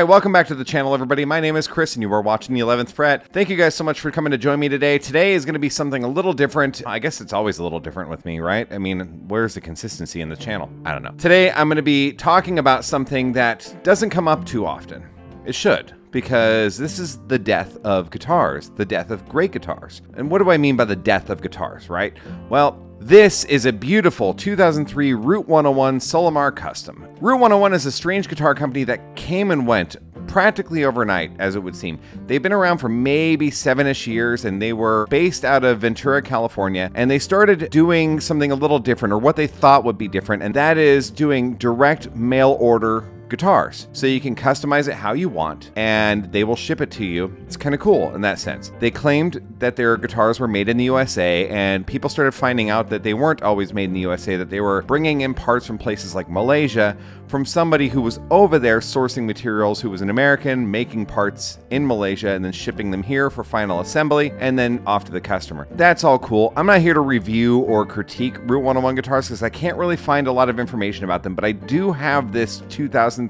right, welcome back to the channel, everybody. My name is Chris, and you are watching the 11th Fret. Thank you guys so much for coming to join me today. Today is going to be something a little different. I guess it's always a little different with me, right? I mean, where's the consistency in the channel? I don't know. Today, I'm going to be talking about something that doesn't come up too often. It should, because this is the death of guitars, the death of great guitars. And what do I mean by the death of guitars, right? Well, this is a beautiful 2003 Route 101 Solimar Custom. Route 101 is a strange guitar company that came and went practically overnight, as it would seem. They've been around for maybe 7-ish years, and they were based out of Ventura, California, and they started doing something a little different, or what they thought would be different, and that is doing direct mail order guitars. So you can customize it how you want and they will ship it to you. It's kind of cool in that sense. They claimed that their guitars were made in the USA, and people started finding out that they weren't always made in the USA, that they were bringing in parts from places like Malaysia from somebody who was over there sourcing materials, who was an American, making parts in Malaysia and then shipping them here for final assembly and then off to the customer. That's all cool. I'm not here to review or critique Route 101 guitars because I can't really find a lot of information about them, but I do have this 2003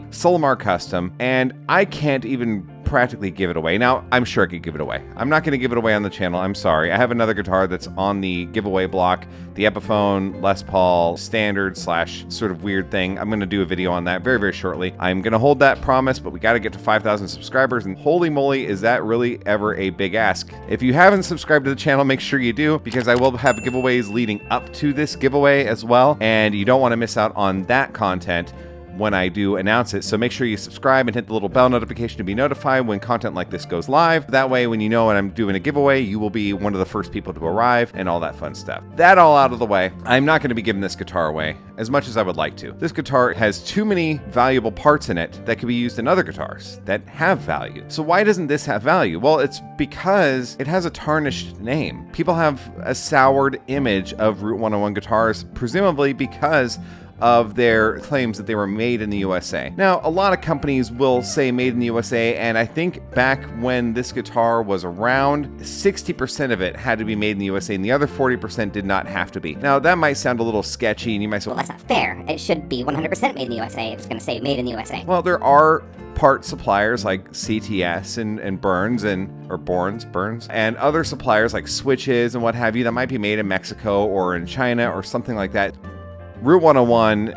Solimar Custom, and I can't even practically give it away. Now, I'm sure I could give it away. I'm not going to give it away on the channel. I'm sorry. I have another guitar that's on the giveaway block, the Epiphone Les Paul standard / sort of weird thing. I'm going to do a video on that very, very shortly. I'm going to hold that promise, but we got to get to 5,000 subscribers, and holy moly, is that really ever a big ask. If you haven't subscribed to the channel, make sure you do, because I will have giveaways leading up to this giveaway as well, and you don't want to miss out on that content when I do announce it. So make sure you subscribe and hit the little bell notification to be notified when content like this goes live. That way, when you know when I'm doing a giveaway, you will be one of the first people to arrive and all that fun stuff. That all out of the way, I'm not going to be giving this guitar away as much as I would like to. This guitar has too many valuable parts in it that could be used in other guitars that have value. So why doesn't this have value? Well, it's because it has a tarnished name. People have a soured image of Route 101 guitars, presumably because of their claims that they were made in the USA. Now, a lot of companies will say made in the USA, and I think back when this guitar was around, 60% of it had to be made in the USA, and the other 40% did not have to be. Now, that might sound a little sketchy, and you might say, well, that's not fair. It should be 100% made in the USA if it's going to say made in the USA. Well, there are part suppliers like CTS and Burns Burns, and other suppliers like Switches and what have you that might be made in Mexico or in China or something like that. Route 101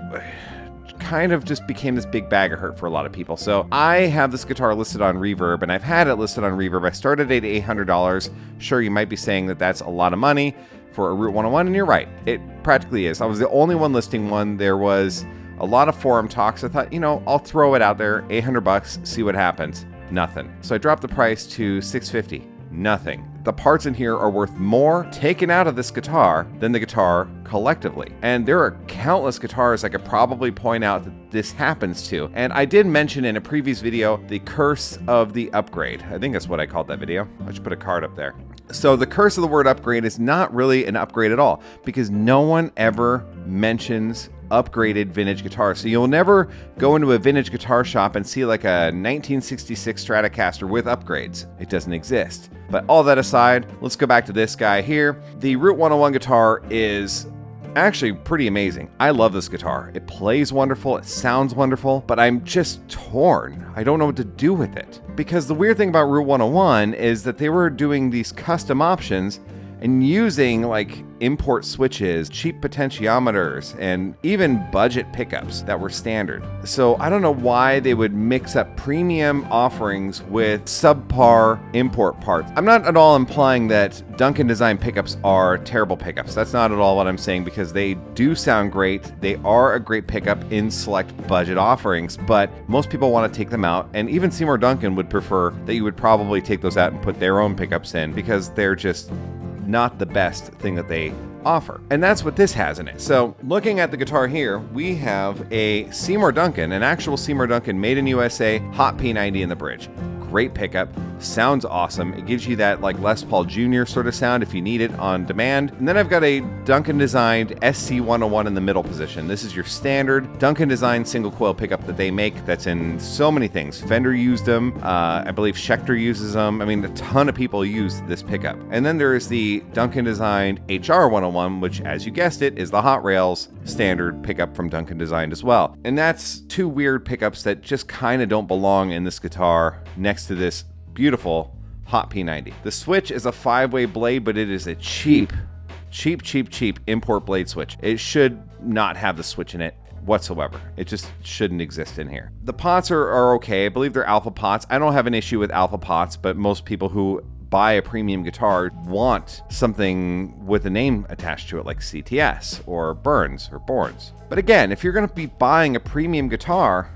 kind of just became this big bag of hurt for a lot of people. So I have this guitar listed on Reverb, and I've had it listed on Reverb. I started at $800. Sure, you might be saying that that's a lot of money for a Route 101, and you're right. It practically is. I was the only one listing one. There was a lot of forum talks. I thought, you know, I'll throw it out there, $800, see what happens. Nothing. So I dropped the price to $650. Nothing. The parts in here are worth more taken out of this guitar than the guitar collectively. And there are countless guitars I could probably point out that this happens to. And I did mention in a previous video the curse of the upgrade. I think that's what I called that video. I should put a card up there. So the curse of the word upgrade is not really an upgrade at all, because no one ever mentions upgraded vintage guitars. So you'll never go into a vintage guitar shop and see like a 1966 Stratocaster with upgrades. It doesn't exist. But all that aside, let's go back to this guy here. The Route 101 guitar is actually pretty amazing. I love this guitar. It plays wonderful, it sounds wonderful, but I'm just torn. I don't know what to do with it. Because the weird thing about Route 101 is that they were doing these custom options and using like import switches, cheap potentiometers, and even budget pickups that were standard. So I don't know why they would mix up premium offerings with subpar import parts. I'm not at all implying that Duncan design pickups are terrible pickups. That's not at all what I'm saying, because they do sound great. They are a great pickup in select budget offerings, but most people want to take them out, and even Seymour Duncan would prefer that you would probably take those out and put their own pickups in, because they're just not the best thing that they offer. And that's what this has in it. So looking at the guitar here, we have a Seymour Duncan, an actual Seymour Duncan made in USA, hot P90 in the bridge. great pickup, sounds awesome. It gives you that like Les Paul Jr. sort of sound if you need it on demand. And then I've got a Duncan designed SC101 in the middle position. This is your standard Duncan designed single coil pickup that they make that's in so many things. Fender used them. I believe Schecter uses them. I mean, a ton of people use this pickup. And then there is the Duncan designed HR101, which, as you guessed it, is the Hot Rails standard pickup from Duncan Designed as well. And that's two weird pickups that just kind of don't belong in this guitar next to this beautiful Hot P90. The switch is a 5-way blade, but it is a cheap import blade switch. It should not have the switch in it whatsoever. It just shouldn't exist in here. The pots are okay. I believe they're alpha pots. I don't have an issue with alpha pots, but most people who buy a premium guitar want something with a name attached to it, like CTS or Burns or Borns. But again, if you're going to be buying a premium guitar,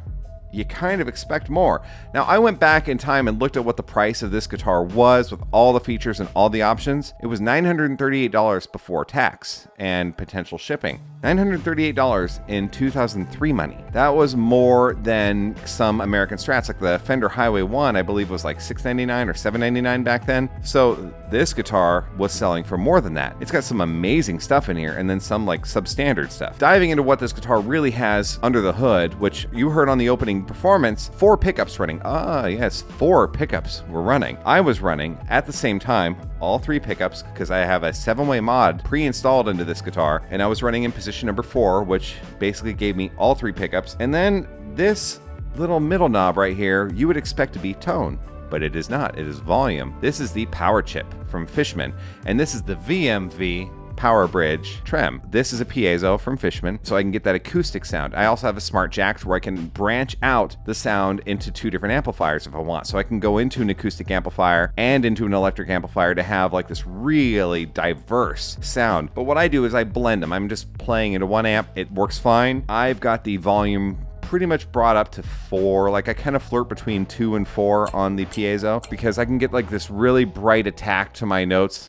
you kind of expect more. Now, I went back in time and looked at what the price of this guitar was with all the features and all the options. It was $938 before tax and potential shipping. $938 in 2003 money. That was more than some American Strats, like the Fender Highway 1, I believe was like $699 or $799 back then. So this guitar was selling for more than that. It's got some amazing stuff in here and then some like substandard stuff. Diving into what this guitar really has under the hood, which you heard on the opening performance, 4 pickups running. Ah, yes, 4 pickups were running. I was running at the same time all 3 pickups because I have a 7-way mod pre-installed into this guitar, and I was running in position number 4, which basically gave me all 3 pickups. And then this little middle knob right here, you would expect to be tone, but it is not. It is volume. This is the power chip from Fishman, and this is the VMV Power Bridge trem. This is a piezo from Fishman, so I can get that acoustic sound. I also have a smart jack where I can branch out the sound into 2 different amplifiers if I want. So I can go into an acoustic amplifier and into an electric amplifier to have like this really diverse sound. But what I do is I blend them. I'm just playing into 1 amp. It works fine. I've got the volume pretty much brought up to 4. Like I kind of flirt between 2 and 4 on the piezo because I can get like this really bright attack to my notes.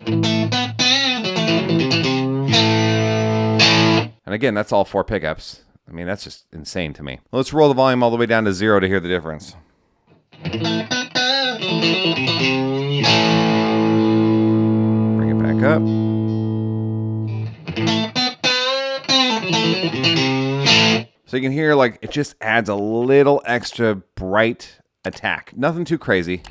And again, that's all 4 pickups. I mean, that's just insane to me. Let's roll the volume all the way down to 0 to hear the difference. Bring it back up. So you can hear like it just adds a little extra bright attack. Nothing too crazy.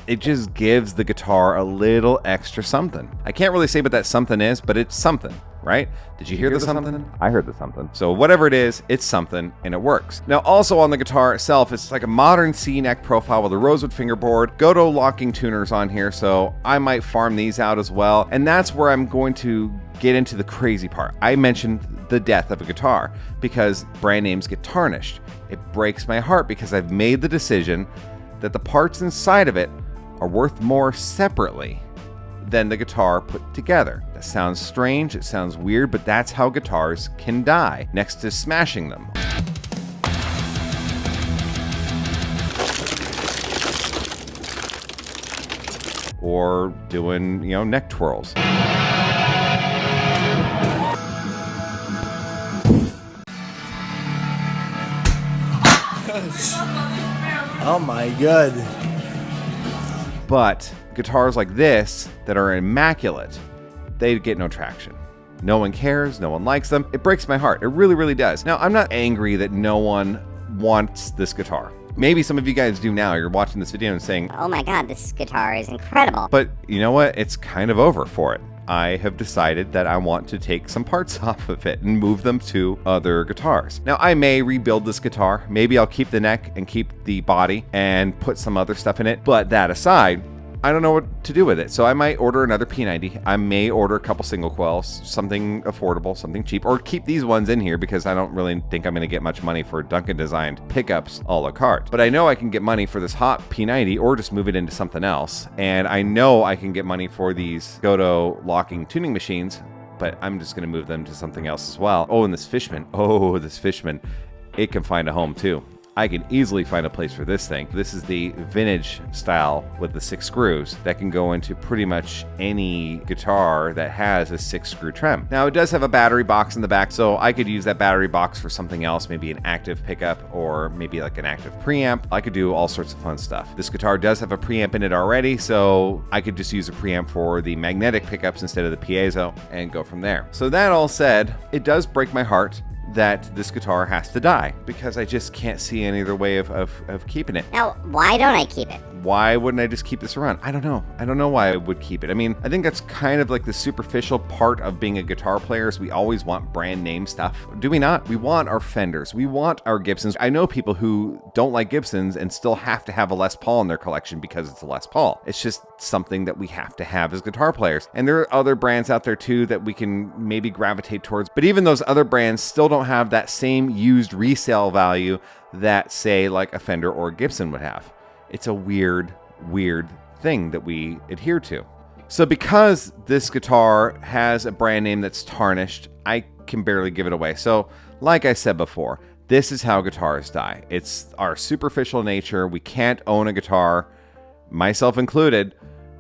It just gives the guitar a little extra something. I can't really say what that something is, but it's something, right? Did you hear the something? I heard the something. So whatever it is, it's something, and it works. Now, also on the guitar itself, it's like a modern C-neck profile with a rosewood fingerboard, Goto locking tuners on here, so I might farm these out as well. And that's where I'm going to get into the crazy part. I mentioned the death of a guitar because brand names get tarnished. It breaks my heart because I've made the decision that the parts inside of it are worth more separately than the guitar put together. That sounds strange, it sounds weird, but that's how guitars can die, next to smashing them. Or doing, neck twirls. Oh my god. But guitars like this that are immaculate, they get no traction. No one cares, no one likes them. It breaks my heart. It really, really does. Now, I'm not angry that no one wants this guitar. Maybe some of you guys do now. You're watching this video and saying, Oh my god, this guitar is incredible. But you know what? It's kind of over for it. I have decided that I want to take some parts off of it and move them to other guitars. Now, I may rebuild this guitar. Maybe I'll keep the neck and keep the body and put some other stuff in it. But that aside, I don't know what to do with it. So I might order another P90. I may order a couple single coils, something affordable, something cheap, or keep these ones in here because I don't really think I'm going to get much money for Duncan designed pickups a la carte. But I know I can get money for this Hot P90 or just move it into something else. And I know I can get money for these Goto locking tuning machines, but I'm just going to move them to something else as well. Oh, and this Fishman. Oh, this Fishman. It can find a home too. I can easily find a place for this thing. This is the vintage style with the 6 screws that can go into pretty much any guitar that has a 6-screw trem. Now, it does have a battery box in the back, so I could use that battery box for something else, maybe an active pickup or maybe like an active preamp. I could do all sorts of fun stuff. This guitar does have a preamp in it already, so I could just use a preamp for the magnetic pickups instead of the piezo and go from there. So that all said, it does break my heart that this guitar has to die because I just can't see any other way of keeping it. Now, why don't I keep it? Why wouldn't I just keep this around? I don't know. I don't know why I would keep it. I mean, I think that's kind of like the superficial part of being a guitar player is we always want brand name stuff. Do we not? We want our Fenders. We want our Gibsons. I know people who don't like Gibsons and still have to have a Les Paul in their collection because it's a Les Paul. It's just something that we have to have as guitar players. And there are other brands out there too that we can maybe gravitate towards. But even those other brands still don't have that same used resale value that, say, like a Fender or a Gibson would have. It's a weird thing that we adhere to. So because this guitar has a brand name that's tarnished, I can barely give it away. So like I said before, this is how guitars die. It's our superficial nature. We can't own a guitar, myself included,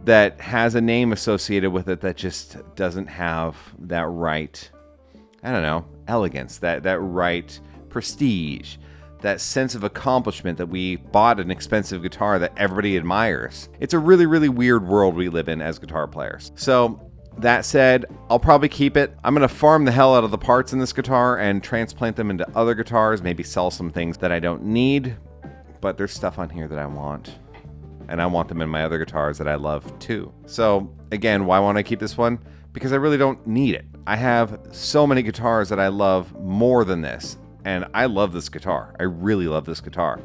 that has a name associated with it that just doesn't have that right, I don't know, elegance, that right prestige, that sense of accomplishment that we bought an expensive guitar that everybody admires. It's a really weird world we live in as guitar players. So that said, I'll probably keep it. I'm going to farm the hell out of the parts in this guitar and transplant them into other guitars, maybe sell some things that I don't need, but there's stuff on here that I want. And I want them in my other guitars that I love too. So again, why won't I keep this one? Because I really don't need it. I have so many guitars that I love more than this. And I love this guitar. I really love this guitar.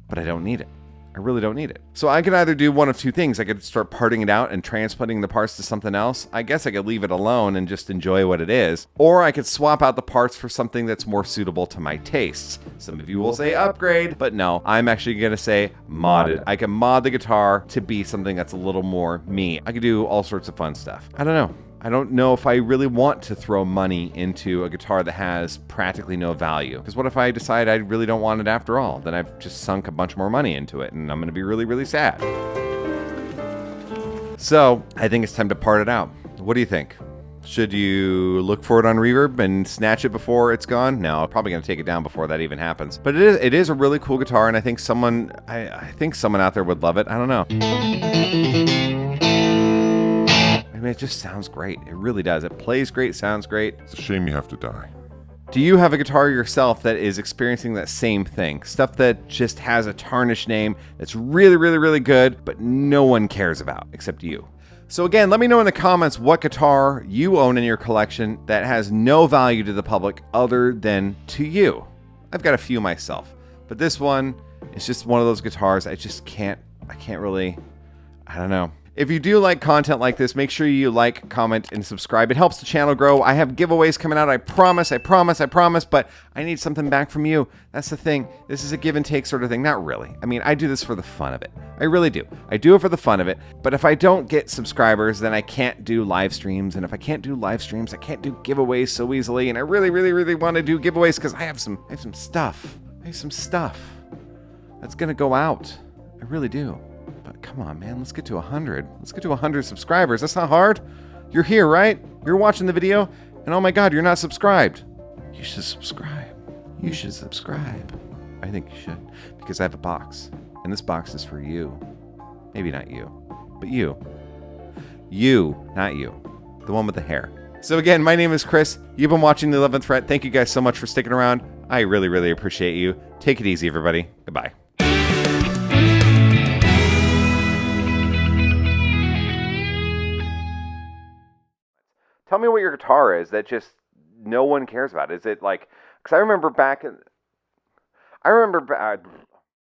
But I don't need it. I really don't need it. So I could either do one of two things. I could start parting it out and transplanting the parts to something else. I guess I could leave it alone and just enjoy what it is. Or I could swap out the parts for something that's more suitable to my tastes. Some of you will say upgrade, but no, I'm actually going to say modded. I can mod the guitar to be something that's a little more me. I could do all sorts of fun stuff. I don't know. I don't know if I really want to throw money into a guitar that has practically no value. Because what if I decide I really don't want it after all? Then I've just sunk a bunch more money into it and I'm going to be really sad. So I think it's time to part it out. What do you think? Should you look for it on Reverb and snatch it before it's gone? No, I'm probably going to take it down before that even happens. But it is a really cool guitar, and I think someone out there would love it. I don't know. I mean, it just sounds great. It really does. It plays great, sounds great. It's a shame you have to die. Do you have a guitar yourself that is experiencing that same thing? Stuff that just has a tarnished name that's really good, but no one cares about except you. So again, let me know in the comments what guitar you own in your collection that has no value to the public other than to you. I've got a few myself, but this one is just one of those guitars I can't really, I don't know. If you do like content like this, make sure you like, comment, and subscribe. It helps the channel grow. I have giveaways coming out. I promise, but I need something back from you. That's the thing. This is a give and take sort of thing. Not really. I mean, I do this for the fun of it. I really do. I do it for the fun of it. But if I don't get subscribers, then I can't do live streams. And if I can't do live streams, I can't do giveaways so easily. And I really want to do giveaways because I have some stuff. I have some stuff that's going to go out. I really do. But come on, man, let's get to 100. Let's get to 100 subscribers. That's not hard. You're here, right? You're watching the video, and oh my God, you're not subscribed. You should subscribe. You should subscribe. I think you should, because I have a box, and this box is for you. Maybe not you, but you. You, not you. The one with the hair. So again, my name is Chris. You've been watching The 11th Fret. Thank you guys so much for sticking around. I really appreciate you. Take it easy, everybody. Goodbye. Tell me what your guitar is that just no one cares about. Is it like, because I remember back in,